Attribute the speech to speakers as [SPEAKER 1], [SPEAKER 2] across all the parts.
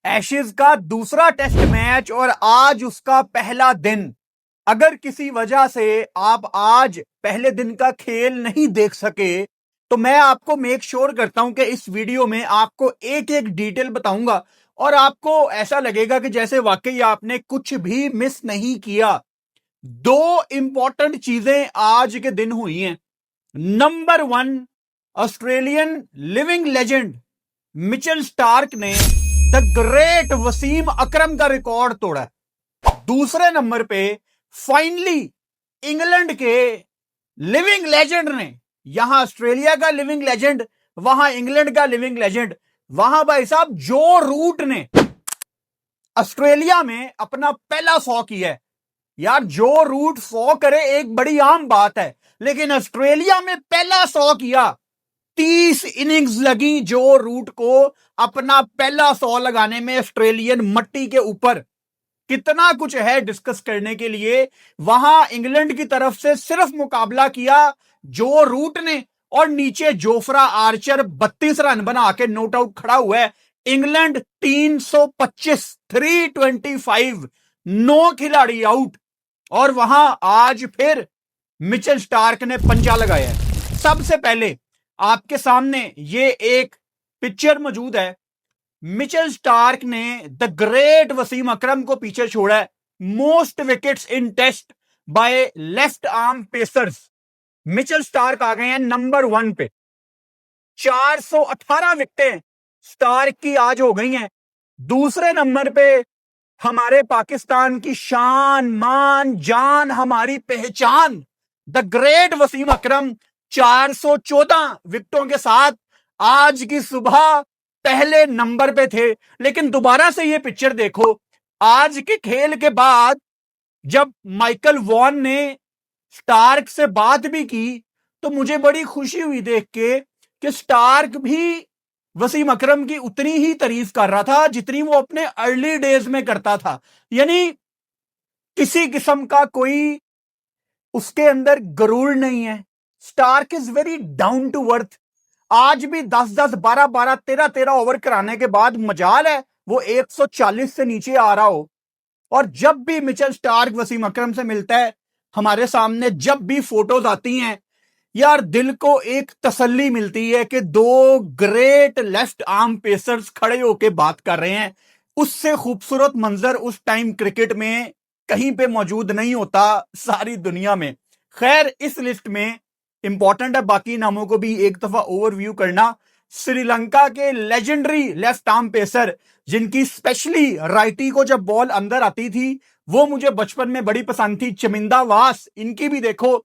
[SPEAKER 1] Ashes का दूसरा test match और आज उसका पहला दिन। अगर किसी वजह से आप आज पहले दिन का खेल नहीं देख सके तो मैं आपको मेक श्योर करता हूं कि इस वीडियो में आपको एक एक डिटेल बताऊंगा और आपको ऐसा लगेगा कि जैसे वाकई आपने कुछ भी मिस नहीं किया। दो इंपॉर्टेंट चीजें आज के दिन हुई हैं। Number one, Australian living legend Mitchell Starc ने द ग्रेट वसीम अकरम का रिकॉर्ड तोड़ा। दूसरे नंबर पे फाइनली इंग्लैंड के लिविंग लेजेंड ने, यहां ऑस्ट्रेलिया का लिविंग लेजेंड, वहां इंग्लैंड का लिविंग लेजेंड, वहां भाई साहब जो रूट ने ऑस्ट्रेलिया में अपना पहला 100 किया है। यार जो रूट 100 करे एक बड़ी आम बात है, लेकिन ऑस्ट्रेलिया में पहला 100 किया। 30 इनिंग्स लगी जो रूट को अपना पहला 100 लगाने में ऑस्ट्रेलियन मट्टी के ऊपर। कितना कुछ है डिस्कस करने के लिए। वहां इंग्लैंड की तरफ से सिर्फ मुकाबला किया जो रूट ने, और नीचे जोफ्रा आर्चर 32 रन बना के नोट आउट खड़ा हुआ है। इंग्लैंड 325, 325, 9 खिलाड़ी आउट। और वहां आज फिर मिचेल स्टार्क ने पंजा लगाया है। सबसे पहले आपके सामने ये एक पिक्चर मौजूद है। मिचेल स्टार्क ने द ग्रेट वसीम अकरम को पीछे छोड़ा है। Most wickets in test by left arm pacers. Mitchell Starc आ गए हैं नंबर 1 पे। 418 विकेटें स्टार्क की आज हो गई हैं। दूसरे नंबर पे हमारे पाकिस्तान की शान, मान, जान, हमारी पहचान द ग्रेट वसीम अकरम 414 विकेटों के साथ आज की सुबह पहले नंबर पे थे। लेकिन दोबारा से ये पिक्चर देखो, आज के खेल के बाद जब माइकल वॉन ने स्टार्क से बात भी की तो मुझे बड़ी खुशी हुई देख के कि स्टार्क भी वसीम अकरम की उतनी ही तारीफ कर रहा था जितनी वो अपने अर्ली डेज में करता था। यानी किसी किस्म का कोई उसके अंदर गरूर नहीं है। Stark is very down to earth. आज भी 10-10, 12-12, 13-13 ओवर कराने के बाद मजाल है वो 140 से नीचे आ रहा हो। और जब भी मिचेल स्टार्क वसीम अकरम से मिलता है, हमारे सामने जब भी फोटोज आती हैं, यार दिल को एक तसल्ली मिलती है कि दो ग्रेट लेफ्ट आर्म पेसर्स खड़े होके बात कर रहे हैं। उससे खूबसूरत मंजर उस टाइम क्रिकेट में कहीं पे मौजूद नहीं होता सारी दुनिया में। खैर, इस लिस्ट में इंपॉर्टेंट है बाकी नामों को भी एक दफा ओवरव्यू करना। श्रीलंका के लेजेंडरी लेफ्ट आर्म पेसर जिनकी स्पेशली राइटी को जब बॉल अंदर आती थी वो मुझे बचपन में बड़ी पसंद थी, चमिंदा वास। इनकी भी देखो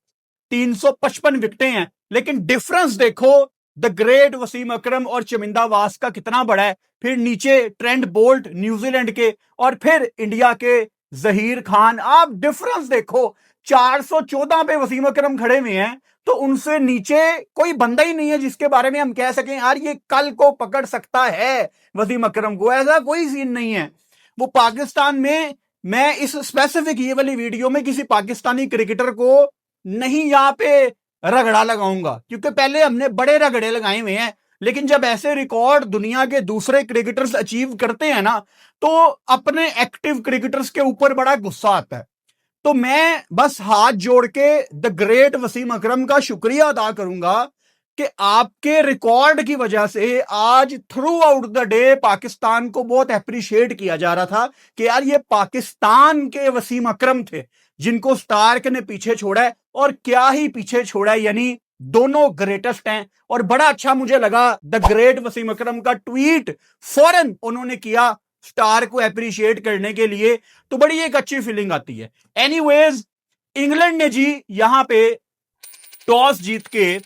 [SPEAKER 1] 355 विकेटें हैं, लेकिन डिफरेंस देखो द ग्रेट वसीम अकरम और चमिंदा वास का कितना बड़ा है। फिर नीचे ट्रेंट बोल्ट न्यूजीलैंड के, और फिर इंडिया के जहीर खान। आप डिफरेंस देखो, 414 पे वसीम अकरम खड़े हुए हैं तो उनसे नीचे कोई बंदा ही नहीं है जिसके बारे में हम कह सकें यार ये कल को पकड़ सकता है वसीम अकरम को। ऐसा कोई सीन नहीं है। वो पाकिस्तान में, मैं इस स्पेसिफिक ये वाली वीडियो में किसी पाकिस्तानी क्रिकेटर को नहीं यहां पे रगड़ा लगाऊंगा, क्योंकि पहले हमने बड़े रगड़े लगाए हुए हैं। लेकिन जब ऐसे रिकॉर्ड दुनिया के दूसरे क्रिकेटर्स अचीव करते हैं ना, तो अपने एक्टिव क्रिकेटर्स के ऊपर बड़ा गुस्सा आता है। तो मैं बस हाथ जोड़ के द ग्रेट वसीम अकरम का शुक्रिया अदा करूंगा कि आपके रिकॉर्ड की वजह से आज through out the day Pakistan को बहुत अप्रिशिएट किया जा रहा था कि यार ये पाकिस्तान के वसीम अकरम थे जिनको स्टार्क ने पीछे छोड़ा है। और क्या ही पीछे छोड़ा है, यानी दोनों ग्रेटेस्ट हैं। और बड़ा अच्छा मुझे लगा द ग्रेट वसीम अकरम का ट्वीट फौरन उन्होंने किया स्टार को अप्रिशिएट करने के लिए, तो बड़ी एक अच्छी फीलिंग आती है। एनीवेज, इंग्लैंड ने जी यहां पे टॉस जीत के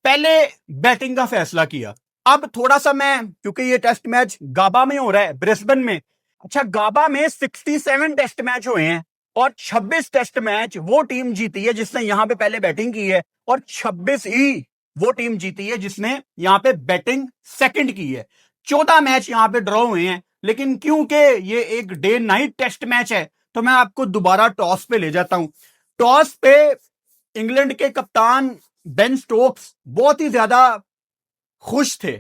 [SPEAKER 1] पहले बैटिंग का फैसला किया। अब थोड़ा सा मैं, क्योंकि ये टेस्ट मैच गाबा में हो रहा है, ब्रिस्बेन में। अच्छा, गाबा में 67 टेस्ट मैच हुए हैं और 26 टेस्ट मैच वो टीम जीती है जिसने यहां पे पहले बैटिंग की है, और 26 ही वो टीम जीती है जिसने यहां पे बैटिंग सेकंड की है। 14 मैच यहां पे ड्रॉ हुए हैं। लेकिन क्योंकि ये एक डे नाइट टेस्ट मैच है तो मैं आपको दोबारा टॉस पे ले जाता हूं। टॉस पे इंग्लैंड के कप्तान बेन स्टोक्स बहुत ही ज्यादा खुश थे।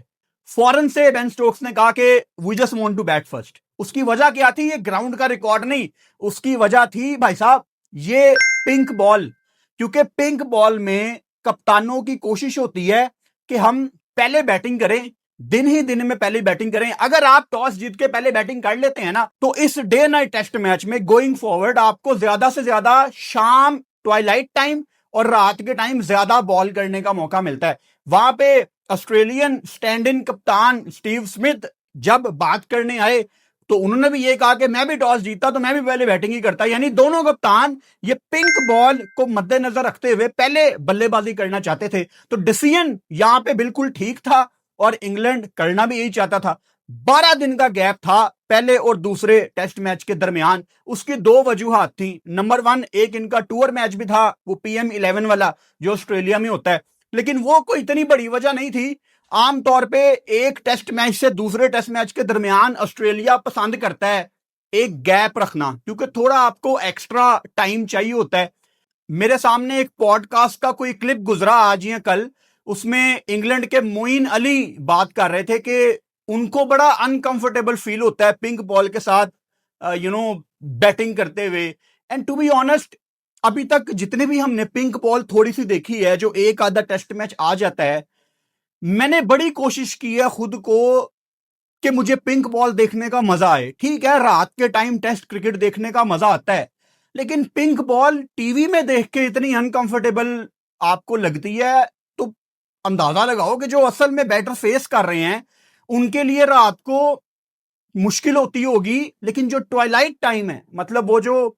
[SPEAKER 1] फौरन से बेन स्टोक्स ने कहा कि we just want to bat first. उसकी वजह क्या थी? ये ग्राउंड का रिकॉर्ड नहीं, उसकी वजह थी भाई साहब ये पिंक बॉल। क्योंकि पिंक बॉल में कप्तानों की कोशिश होती है कि हम पहले बैटिंग करें, दिन ही दिन में पहले बैटिंग करें। अगर आप टॉस जीत के पहले बैटिंग कर लेते हैं ना, तो इस डे नाइट टेस्ट मैच में गोइंग फॉरवर्ड आपको ज्यादा से ज्यादा शाम ट्वाइलाइट टाइम और रात के टाइम ज्यादा बॉल करने का मौका मिलता है। वहां पे ऑस्ट्रेलियन स्टैंड इन कप्तान स्टीव स्मिथ जब बात करने आए तो उन्होंने भी ये कहा कि मैं भी टॉस जीता तो मैं भी पहले बैटिंग ही करता। यानी दोनों कप्तान ये पिंक बॉल को मद्देनजर रखते हुए पहले बल्लेबाजी करना चाहते थे। तो डिसीजन यहां पे बिल्कुल ठीक था और इंग्लैंड करना भी यही चाहता था। 12 दिन का गैप था पहले और दूसरे टेस्ट मैच के दरमियान। उसकी दो वजूहात थी। नंबर 1, एक इनका टूर मैच भी था, वो PM11 वाला जो ऑस्ट्रेलिया में होता है, लेकिन वो कोई इतनी बड़ी वजह नहीं थी। आमतौर पे एक टेस्ट मैच से दूसरे टेस्ट मैच के दरमियान ऑस्ट्रेलिया पसंद करता है एक गैप रखना, क्योंकि थोड़ा आपको एक्स्ट्रा टाइम चाहिए होता है। मेरे सामने एक पॉडकास्ट का कोई क्लिप गुजरा आज या कल, उसमें इंग्लैंड के मोइन अली बात कर रहे थे कि उनको बड़ा अनकंफर्टेबल फील होता है पिंक बॉल के साथ बैटिंग करते हुए। एंड टू बी ऑनेस्ट, अभी तक जितने भी हमने पिंक बॉल थोड़ी सी देखी है, जो एक आधा टेस्ट मैच आ जाता है, मैंने बड़ी कोशिश की है खुद को कि मुझे पिंक बॉल देखने का मजा आए। ठीक है, रात के टाइम टेस्ट क्रिकेट देखने का मजा आता है, लेकिन पिंक बॉल टीवी में देख के इतनी अनकंफर्टेबल आपको लगती है तो अंदाजा लगाओ कि जो असल में बैटर फेस कर रहे हैं उनके लिए रात को मुश्किल होती होगी। लेकिन जो ट्वाइलाइट टाइम है, मतलब वो जो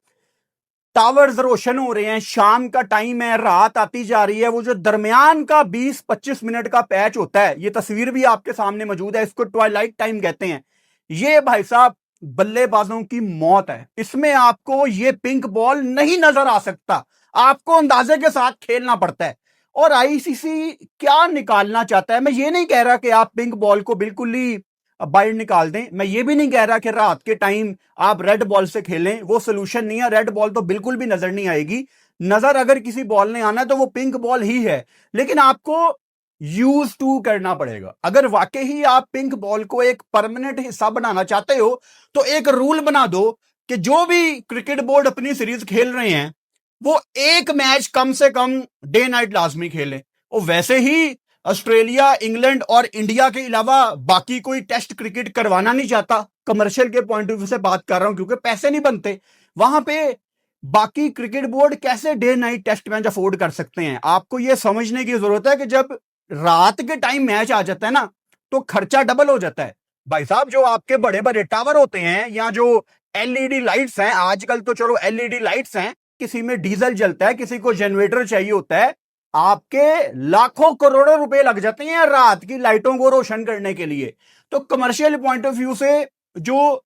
[SPEAKER 1] टावर्स रोशन हो रहे हैं, शाम का टाइम है, रात आती जा रही है, वो जो दरमियान का 20-25 मिनट का पैच होता है, ये तस्वीर भी आपके सामने मौजूद है, इसको ट्वाइलाइट टाइम कहते हैं। ये भाई साहब बल्लेबाजों की मौत है। इसमें आपको ये पिंक बॉल नहीं नजर आ सकता, आपको अंदाजे के साथ खेलना पड़ता है। और ICC क्या निकालना चाहता है, मैं ये नहीं कह रहा कि आप पिंक बॉल को बिल्कुल ही बाहर निकाल दें, मैं ये भी नहीं कह रहा कि रात के टाइम आप रेड बॉल से खेलें, वो सोल्यूशन नहीं है। रेड बॉल तो बिल्कुल भी नजर नहीं आएगी। नजर अगर किसी बॉल ने आना है तो वो पिंक बॉल ही है, लेकिन आपको यूज टू करना पड़ेगा। अगर वाकई ही आप पिंक बॉल को एक परमानेंट हिस्सा बनाना चाहते हो तो एक रूल बना दो कि जो भी क्रिकेट बोर्ड अपनी सीरीज खेल रहे हैं वो एक मैच कम से कम डे नाइट लाजमी खेलें। और वैसे ही ऑस्ट्रेलिया, इंग्लैंड और इंडिया के अलावा बाकी कोई टेस्ट क्रिकेट करवाना नहीं चाहता। कमर्शियल के पॉइंट ऑफ व्यू से बात कर रहा हूं, क्योंकि पैसे नहीं बनते वहां पे। बाकी क्रिकेट बोर्ड कैसे day night test match afford कर सकते हैं? आपको यह समझने की जरूरत है कि जब रात के टाइम मैच आ जाता है ना, तो खर्चा डबल हो जाता है। भाई साहब, जो आपके बड़े बड़े टावर होते हैं या जो LED लाइट्स हैं, आजकल तो चलो LED लाइट्स हैं, किसी में डीजल जलता है, किसी को जनरेटर चाहिए होता है, आपके लाखों करोड़ों रुपए लग जाते हैं रात की लाइटों को रोशन करने के लिए। तो कमर्शियल पॉइंट ऑफ व्यू से जो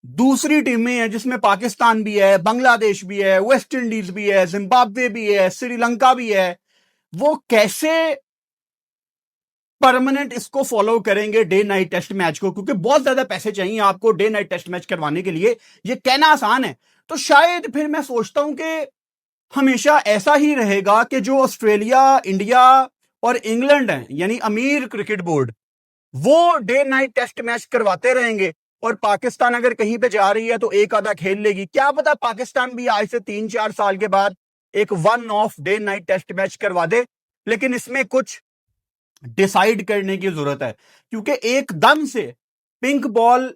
[SPEAKER 1] दूसरी टीमें हैं, जिसमें पाकिस्तान भी है, बांग्लादेश भी है, वेस्ट इंडीज भी है, जिम्बाब्वे भी है, श्रीलंका भी है, वो कैसे परमानेंट इसको फॉलो करेंगे डे नाइट टेस्ट मैच को? क्योंकि बहुत ज्यादा पैसे चाहिए आपको डे नाइट टेस्ट मैच करवाने के लिए। ये कहना आसान है। तो शायद फिर मैं सोचता हूं कि हमेशा ऐसा ही रहेगा कि जो ऑस्ट्रेलिया, इंडिया और इंग्लैंड है, यानी अमीर क्रिकेट बोर्ड, वो डे नाइट टेस्ट मैच करवाते रहेंगे। और पाकिस्तान अगर कहीं पे जा रही है तो एक आधा खेल लेगी। क्या पता पाकिस्तान भी आज से 3-4 साल के बाद एक one off day night test match करवा दे। लेकिन इसमें कुछ डिसाइड करने की जरूरत है, क्योंकि एकदम से pink ball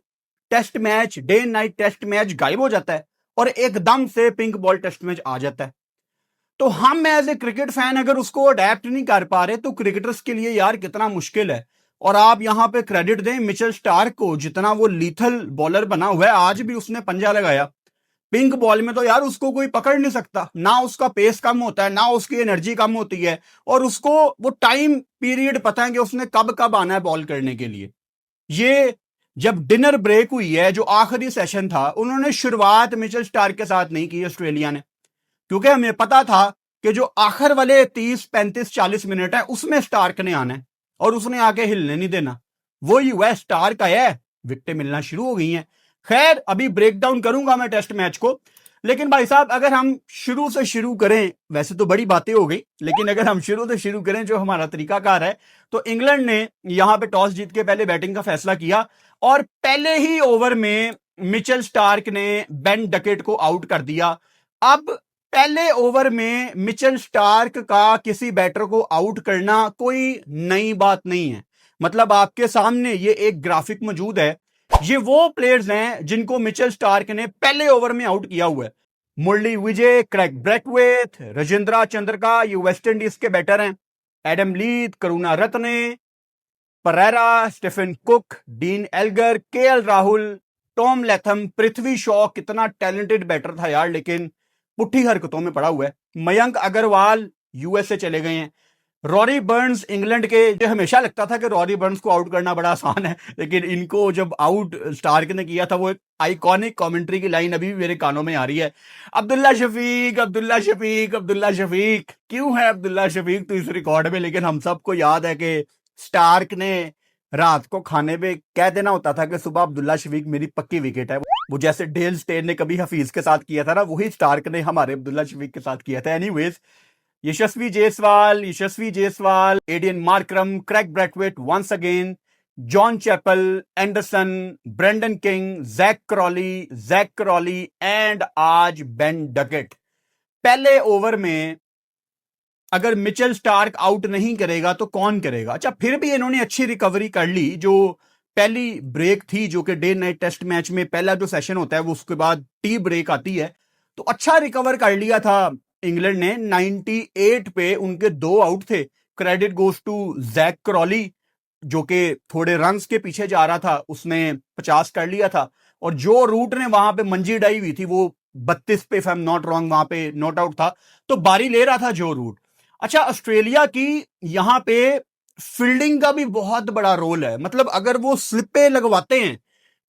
[SPEAKER 1] test match, day night test match गायब हो जाता है और एकदम से पिंक बॉल टेस्ट मैच आ जाता है। तो हम एज ए क्रिकेट फैन अगर उसको अडेप्ट नहीं कर पा रहे तो क्रिकेटर्स के लिए यार कितना मुश्किल है। और आप यहां पे क्रेडिट दें मिचेल स्टार्क को, जितना वो लीथल बॉलर बना हुआ है, आज भी उसने पंजा लगाया। पिंक बॉल में तो यार उसको कोई पकड़ नहीं सकता, ना उसका पेस कम होता है, ना उसकी एनर्जी कम होती है, और उसको वो टाइम पीरियड पता है कि उसने कब कब आना है बॉल करने के लिए। ये जब डिनर ब्रेक हुई है, जो आखिरी सेशन था, उन्होंने शुरुआत मिचेल स्टार्क के साथ नहीं की ऑस्ट्रेलिया ने, क्योंकि हमें पता था कि जो आखिर वाले 30-35-40 मिनट है उसमें स्टार्क ने आना है और उसने आके हिलने नहीं देना। वो यूएस स्टार्क आया है, विकेटें मिलना शुरू हो गई हैं। खैर, अभी ब्रेक डाउन करूंगा मैं टेस्ट मैच को, लेकिन भाई साहब अगर हम शुरू से शुरू करें, वैसे तो बड़ी बातें हो गई, लेकिन अगर हम शुरू से शुरू करें जो हमारा तरीकाकार है, तो इंग्लैंड ने यहां पे टॉस जीत के पहले बैटिंग का फैसला किया और पहले ही ओवर में मिचेल स्टार्क ने बेन डकेट को आउट कर दिया। अब पहले ओवर में मिचेल स्टार्क का किसी बैटर को आउट करना कोई नई बात नहीं है। मतलब आपके सामने ये एक ग्राफिक मौजूद है, ये वो प्लेयर्स हैं जिनको मिचेल स्टार्क ने पहले ओवर में आउट किया हुआ है। मुरली विजय, क्रैग ब्रैथवेट, राजेंद्र चंद्रका, ये वेस्ट इंडीज के बैटर हैं। Adam Lyth, Karunaratne, Perera, Stephen Cook, Dean Elgar, KL Rahul, Tom Latham, Prithvi Shaw कितना टैलेंटेड बैटर था यार, लेकिन पुट्ठी हरकतों में पड़ा हुआ है। मयंक अग्रवाल यूएसए चले गए हैं। रॉरी बर्न्स इंग्लैंड के, जो हमेशा लगता था कि रॉरी बर्न्स को आउट करना बड़ा आसान है, लेकिन इनको जब आउट स्टार्क ने किया था, वो एक आइकॉनिक कमेंट्री की लाइन अभी भी मेरे कानों में आ रही है, अब्दुल्ला शफीक, अब्दुल्ला शफीक, अब्दुल्ला शफीक। क्यों है अब्दुल्ला शफीक तो इस रिकॉर्ड में, लेकिन हम सबको याद है कि स्टार्क ने रात को खाने पे कह देना होता था कि सुबह अब्दुल्ला शफीक मेरी पक्की विकेट है। वो जैसे डेल स्टेन ने कभी हफीज के साथ किया था ना, वही स्टार्क ने हमारे अब्दुल्ला शफीक के साथ किया था। Anyways, Yashasvi Jaiswal, Aiden Markram, Craig Brathwaite once again, John Chappell, Anderson, Brendon King, Zak Crawley and आज बेन डकेट। पहले ओवर में अगर मिचेल स्टार्क आउट नहीं करेगा तो कौन करेगा? अच्छा, फिर भी इन्होंने अच्छी रिकवरी कर ली। जो पहली ब्रेक थी, जो कि डे नाइट टेस्ट मैच में पहला जो सेशन होता है, वो उसके बाद टी ब्रेक आती है, तो अच्छा रिकवर कर लिया था इंग्लैंड ने। 98 पे उनके 2 आउट थे। Credit goes to Jack Crawley, जो कि थोड़े रन्स के पीछे जा रहा था, उसने 50 कर लिया था। और जो रूट ने वहां पे मंजी डाई हुई थी, वो 32 पे, if I am not wrong, वहां पे नॉट आउट था, तो बारी ले रहा था जो रूट। अच्छा, ऑस्ट्रेलिया की यहां पे फील्डिंग का भी बहुत बड़ा रोल है। मतलब अगर वो स्लिपे लगवाते हैं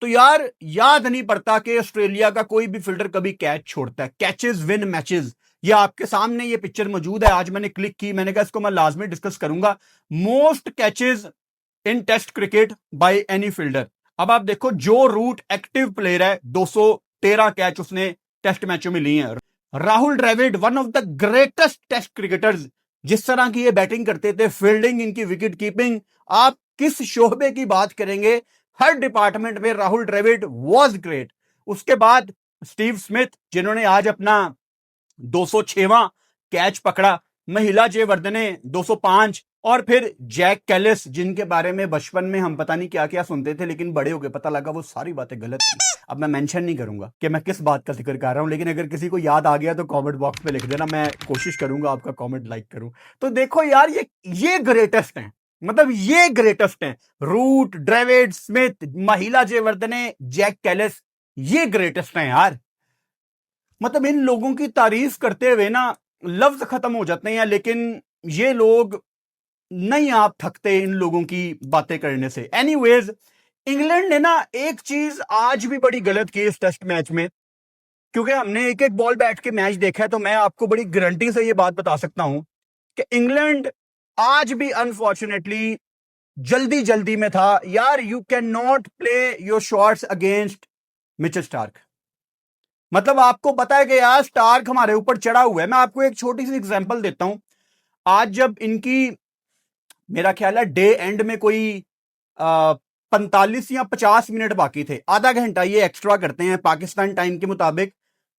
[SPEAKER 1] तो यार याद नहीं पड़ता कि ऑस्ट्रेलिया का कोई भी फील्डर कभी कैच छोड़ता है। कैचेस विन मैचेस, ये आपके सामने ये पिक्चर मौजूद है। आज मैंने क्लिक की, मैंने कहा इसको मैं लाजमी डिस्कस करूंगा। Most catches in test cricket by any fielder. अब आप देखो, जो रूट एक्टिव प्लेयर है, 213 कैच उसने टेस्ट मैचों में लिए हैं। Rahul Dravid, one of the greatest test cricketers, जिस तरह की ये बैटिंग करते थे, फील्डिंग, इनकी विकेट कीपिंग, आप किस शोबे की बात करेंगे, हर डिपार्टमेंट में राहुल द्रविड़ वाज ग्रेट। उसके बाद स्टीव स्मिथ, जिन्होंने आज अपना 206वां कैच पकड़ा, महिला जयवर्धने 205, और फिर जैक कैलिस, जिनके बारे में बचपन में हम पता नहीं क्या क्या सुनते थे, लेकिन बड़े होकर पता लगा वो सारी बातें गलत थी। अब मैं मेंशन नहीं करूंगा कि मैं किस बात का जिक्र कर रहा हूं, लेकिन अगर किसी को याद आ गया तो कमेंट बॉक्स में लिख देना, मैं कोशिश करूंगा आपका कमेंट लाइक करूं। तो देखो यार, ये ग्रेटेस्ट हैं, मतलब ये ग्रेटेस्ट हैं। रूट, द्रविड़, स्मिथ, महिला जयवर्धने, जैक कैलिस, ये ग्रेटेस्ट हैं यार। मतलब इन लोगों की तारीफ करते हुए ना लफ्ज खत्म हो जाते हैं, लेकिन ये लोग नहीं, आप थकते इन लोगों की बातें करने से। एनीवेज, इंग्लैंड ने ना एक चीज आज भी बड़ी गलत की इस टेस्ट मैच में, क्योंकि हमने एक एक बॉल बैठ के मैच देखा है, तो मैं आपको बड़ी गारंटी से ये बात बता सकता हूं कि इंग्लैंड आज भी अनफॉर्चुनेटली जल्दी जल्दी में था यार। You can not play your shots against Mitchell Starc. मतलब आपको पता है कि यार स्टार्क हमारे ऊपर चढ़ा हुआ है। मैं आपको एक छोटी सी एग्जांपल देता हूं। आज जब इनकी, मेरा ख्याल है डे एंड में कोई 45 या 50 मिनट बाकी थे, आधा घंटा ये एक्स्ट्रा करते हैं। पाकिस्तान टाइम के मुताबिक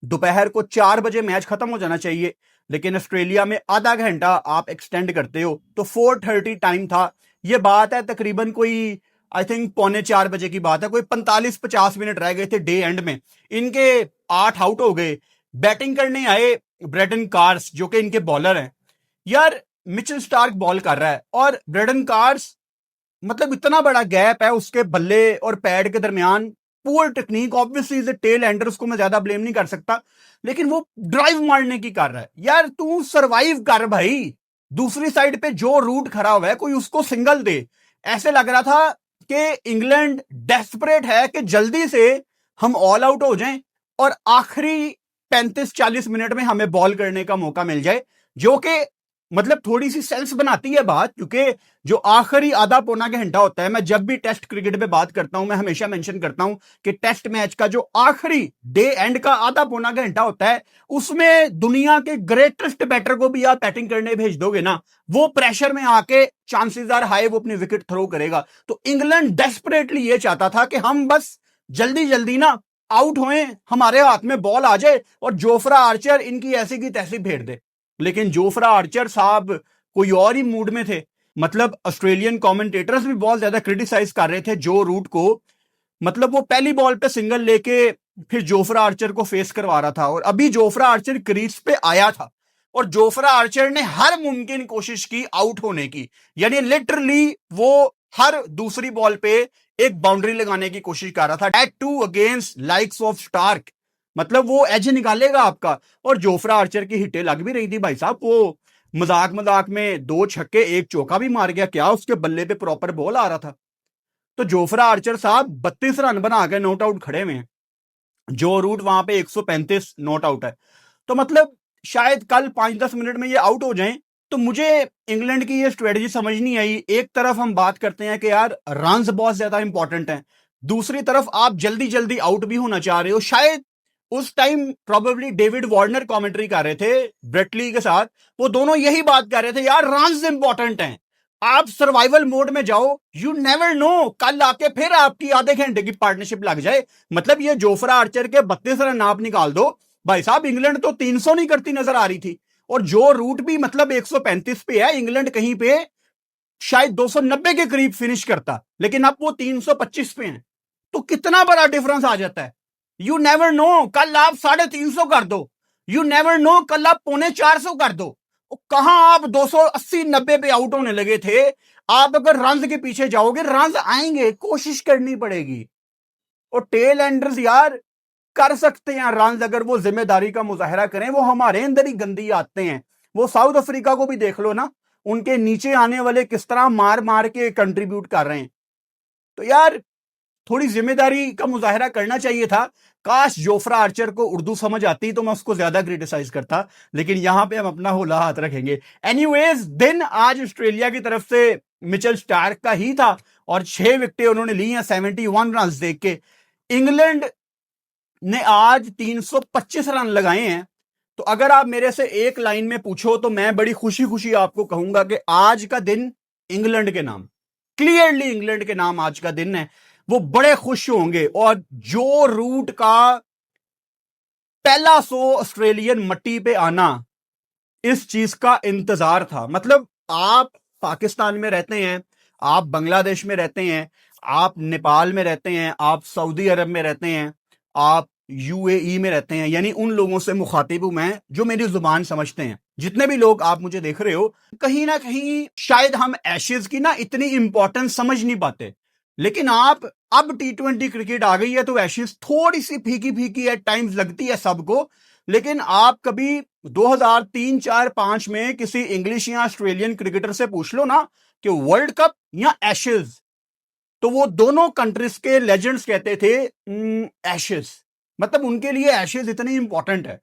[SPEAKER 1] दोपहर को 4 बजे मैच खत्म हो जाना चाहिए, लेकिन ऑस्ट्रेलिया में आधा घंटा आप एक्सटेंड करते हो, तो 4:30 टाइम था। ये बात है तकरीबन कोई, आई थिंक 3:45 बजे की बात है। कोई 45-50 मिनट रह गए थे डे एंड में। इनके 8 आउट हो गए। बैटिंग करने आए ब्रेडन कार्स, जो कि इनके बॉलर हैं। यार मिचेल स्टार्क बॉल कर रहा है और ब्रेडन कार्स, मतलब इतना बड़ा गैप है उसके बल्ले और पैड के दरमियान। Poor technique, obviously is a tail ender, उसको मैं ज्यादा ब्लेम नहीं कर सकता, लेकिन वो ड्राइव मारने की कर रहा है। यार तू सरवाइव कर भाई। दूसरी साइड पे जो रूट खड़ा हुआ है, कोई उसको सिंगल दे। ऐसे लग रहा था कि इंग्लैंड डेस्परेट है कि जल्दी से हम ऑल आउट हो जाएं और आखिरी 35-40 मिनट में हमें बॉल करने का मौका मिल जाए, जो कि मतलब थोड़ी सी सेंस बनाती है बात, क्योंकि जो आखिरी आधा पौना घंटा होता है, मैं जब भी टेस्ट क्रिकेट पे बात करता हूं मैं हमेशा मेंशन करता हूं कि टेस्ट मैच का जो आखिरी डे एंड का आधा पौना घंटा होता है, उसमें दुनिया के ग्रेटेस्ट बैटर को भी आप बैटिंग करने भेज दोगे ना, वो प्रेशर में आके चांसेस आर हाई वो अपनी विकेट थ्रो करेगा। तो इंग्लैंड डेस्परेटली ये चाहता था कि हम बस जल्दी जल्दी ना आउट होए, हमारे हाथ में बॉल आ जाए और जोफ्रा आर्चर इनकी ऐसी की तैसी फेर दे। लेकिन जोफ्रा आर्चर साहब कोई और ही मूड में थे। मतलब ऑस्ट्रेलियन कमेंटेटर्स भी बहुत ज्यादा क्रिटिसाइज कर रहे थे जो रूट को। मतलब वो पहली बॉल पे सिंगल लेके फिर जोफ्रा आर्चर को फेस करवा रहा था, और अभी जोफ्रा आर्चर क्रीज पे आया था और जोफ्रा आर्चर ने हर मुमकिन कोशिश की आउट होने की। यानी लिटरली वो हर दूसरी बॉल पे एक बाउंड्री लगाने की कोशिश कर रहा था, that too against likes of Stark. मतलब वो एज निकालेगा आपका। और जोफ्रा आर्चर की हिटें लग भी रही थी भाई साहब, वो मजाक मजाक में 2 छक्के 1 चौका भी मार गया, क्या उसके बल्ले पे प्रॉपर बॉल आ रहा था। तो जोफ्रा आर्चर साहब 32 रन बना के नॉट आउट खड़े हुए हैं, जो रूट वहां पे 135 नॉट आउट है। तो मतलब शायद कल 5-10 मिनट में ये आउट हो जाएं। तो मुझे इंग्लैंड की ये स्ट्रेटजी समझ नहीं आई। एक तरफ हम बात करते हैं कि यार रन्स बहुत ज्यादा इंपॉर्टेंट हैं, दूसरी तरफ आप जल्दी जल्दी आउट भी होना चाह रहे हो। शायद उस time probably David Warner commentary कर रहे थे ब्रेटली के साथ, वो दोनों यही बात कर रहे थे, यार रन्स इंपॉर्टेंट हैं, आप सर्वाइवल मोड में जाओ, यू नेवर नो कल आके फिर आपकी आधे घंटे की पार्टनरशिप लग जाए। मतलब ये जोफ्रा आर्चर के 32 रन आप निकाल दो भाई साहब, इंग्लैंड तो 300 नहीं करती नजर आ रही थी। और जो रूट भी मतलब 135 पे है, इंग्लैंड कहीं पे शायद 290 के करीब फिनिश करता, लेकिन अब वो 325 पे हैं। तो कितना बड़ा डिफरेंस आ जाता है। यू नेवर नो कल आप 350 कर दो, यू नेवर नो कल आप 350 कर दो। कहां आप 280-90 पे आउट होने लगे थे। आप अगर रन के पीछे जाओगे, रन आएंगे, कोशिश करनी पड़ेगी। और टेल एंडर्स यार कर सकते हैं रन, अगर वो जिम्मेदारी का मुजाहरा करें। वो हमारे अंदर ही गंदी आते हैं। वो साउथ अफ्रीका को भी देख लो ना, उनके नीचे आने वाले किस तरह मार मार के कंट्रीब्यूट कर रहे हैं। तो यार थोड़ी जिम्मेदारी का मुजाहरा करना चाहिए था। काश जोफ्रा आर्चर को उर्दू समझ आती तो मैं उसको ज्यादा क्रिटिसाइज करता, लेकिन यहां पे हम अपना होला हाथ रखेंगे। एनीवेज दिन आज ऑस्ट्रेलिया की तरफ से मिचेल स्टार्क का ही था और 6 विकेटें उन्होंने ली हैं 71 रन देख के। इंग्लैंड ने आज 325 रन लगाए हैं। तो अगर आप मेरे से एक लाइन में पूछो तो मैं बड़ी खुशी खुशी आपको कहूंगा कि आज का दिन इंग्लैंड के नाम, क्लियरली इंग्लैंड के नाम आज का दिन है। वो बड़े खुश होंगे। और जो रूट का पहला 100 ऑस्ट्रेलियन मट्टी पे आना, इस चीज का इंतजार था। मतलब आप पाकिस्तान में रहते हैं, आप बांग्लादेश में रहते हैं, आप नेपाल में रहते हैं, आप सऊदी अरब में रहते हैं, आप यूएई में रहते हैं, यानी उन लोगों से मुखातिब हूं मैं जो मेरी जुबान समझते हैं। जितने भी लोग आप मुझे देख रहे हो, कहीं ना कहीं शायद हम एशेज की ना इतनी इंपॉर्टेंस समझ नहीं पाते। लेकिन आप अब T20 क्रिकेट आ गई है तो एशेज थोड़ी सी फीकी फीकी एट टाइम्स लगती है सबको। लेकिन आप कभी 2003, 4, 5 में किसी इंग्लिश या ऑस्ट्रेलियन क्रिकेटर से पूछ लो ना कि वर्ल्ड कप या एशेज, तो वो दोनों कंट्रीज के लेजेंड्स कहते थे एशेज। मतलब उनके लिए एशेज इतनी इंपॉर्टेंट है।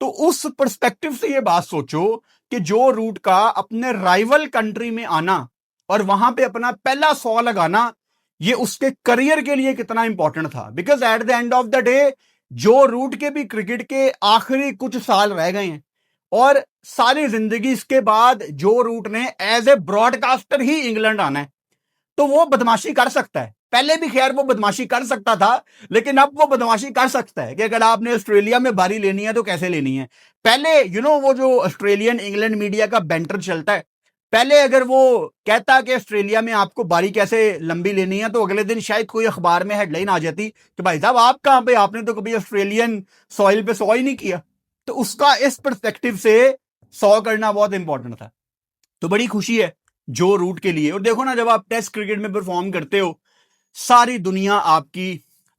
[SPEAKER 1] तो उस पर्सपेक्टिव से ये बात सोचो कि जो रूट का अपने राइवल कंट्री में आना और वहां पे अपना पहला 100 लगाना, ये उसके करियर के लिए कितना इंपॉर्टेंट था। Because at the end of the day जो रूट के भी क्रिकेट के आखिरी कुछ साल रह गए हैं और सारी जिंदगी इसके बाद जो रूट ने एज ए ब्रॉडकास्टर ही इंग्लैंड आना है, तो वो बदमाशी कर सकता है। पहले भी खैर वो बदमाशी कर सकता था, लेकिन अब वो बदमाशी कर सकता है कि अगर आपने ऑस्ट्रेलिया में बारी लेनी है तो कैसे लेनी है। पहले वो जो ऑस्ट्रेलियन इंग्लैंड मीडिया का बैंटर चलता है, पहले अगर वो कहता कि ऑस्ट्रेलिया में आपको बारी कैसे लंबी लेनी है, तो अगले दिन शायद कोई अखबार में हेडलाइन आ जाती कि भाई साहब आप कहां पे, आपने तो कभी ऑस्ट्रेलियन सॉइल पे 100 ही नहीं किया। तो उसका इस पर्सपेक्टिव से 100 करना बहुत इंपॉर्टेंट था। तो बड़ी खुशी है जो रूट के लिए। और देखो ना, जब आप टेस्ट क्रिकेट में परफॉर्म करते हो, सारी दुनिया आपकी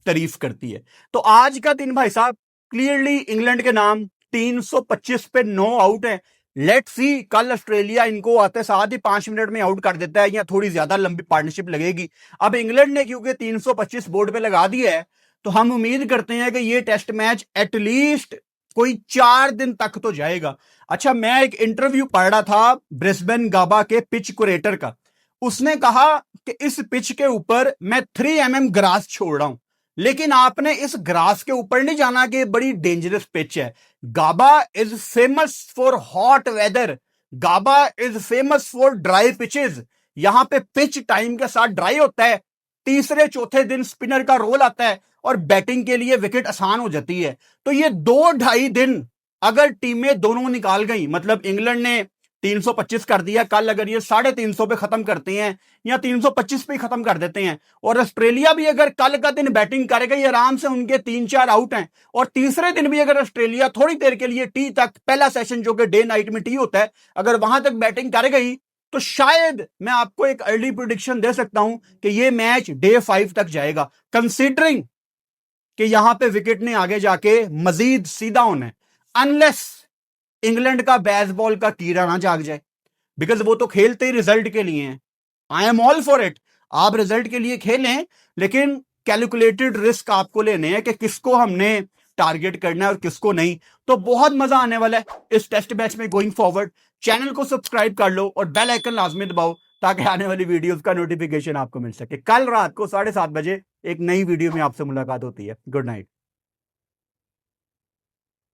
[SPEAKER 1] तारीफ करती है। तो आज का दिन भाई साहब क्लियरली इंग्लैंड के नाम, 325 पे 9 आउट है। लेट्स सी कल ऑस्ट्रेलिया इनको आते साथ ही 5 मिनट में आउट कर देता है या थोड़ी ज्यादा लंबी पार्टनरशिप लगेगी। अब इंग्लैंड ने क्योंकि 325 बोर्ड पे लगा दिया है, तो हम उम्मीद करते हैं कि ये टेस्ट मैच एटलीस्ट कोई 4 दिन तक तो जाएगा। अच्छा, मैं एक इंटरव्यू पढ़ रहा था ब्रिस्बेन गाबा के पिच कुरेटर का। उसने कहा कि इस पिच के ऊपर मैं 3 mm ग्रास छोड़ रहा हूं, लेकिन आपने इस ग्रास के ऊपर नहीं जाना कि बड़ी डेंजरस पिच है। Gabba is famous for hot weather, Gabba is famous for dry pitches. यहां पे पिच टाइम के साथ ड्राई होता है, तीसरे चौथे दिन स्पिनर का रोल आता है और बैटिंग के लिए विकेट आसान हो जाती है। तो ये 2-2.5 दिन अगर टीमें दोनों निकाल गई, मतलब इंग्लैंड ने 325 कर दिया, कल अगर ये 350 पे खत्म करते हैं या 325 पे खत्म कर देते हैं, और ऑस्ट्रेलिया भी अगर कल का दिन बैटिंग करेगा, ये आराम से उनके 3-4 आउट हैं, और तीसरे दिन भी अगर ऑस्ट्रेलिया थोड़ी देर के लिए टी तक, पहला सेशन जो कि डे नाइट में टी होता है, अगर वहां तक बैटिंग कर गई, तो शायद मैं आपको एक अर्ली प्रिडिक्शन दे सकता हूं कि ये मैच डे 5 तक जाएगा, कंसीडरिंग कि यहां पे विकेट ने आगे जाके मजीद सीधा होना है, अनलेस इंग्लैंड का बेसबॉल का कीड़ा ना जाग जाए, बिकॉज वो तो खेलते ही रिजल्ट के लिए हैं। I am all for it, आप रिजल्ट के लिए खेलें, लेकिन कैलकुलेटेड रिस्क आपको लेने हैं कि किसको हमने टारगेट करना है और किसको नहीं। तो बहुत मजा आने वाला है इस टेस्ट मैच में गोइंग फॉरवर्ड। चैनल को सब्सक्राइब कर लो और बेल आइकन लाजमी दबाओ ताकि आने वाली वीडियोस का नोटिफिकेशन आपको मिल सके। कल रात को 7:30 बजे एक नई वीडियो में आपसे मुलाकात होती है। Good night.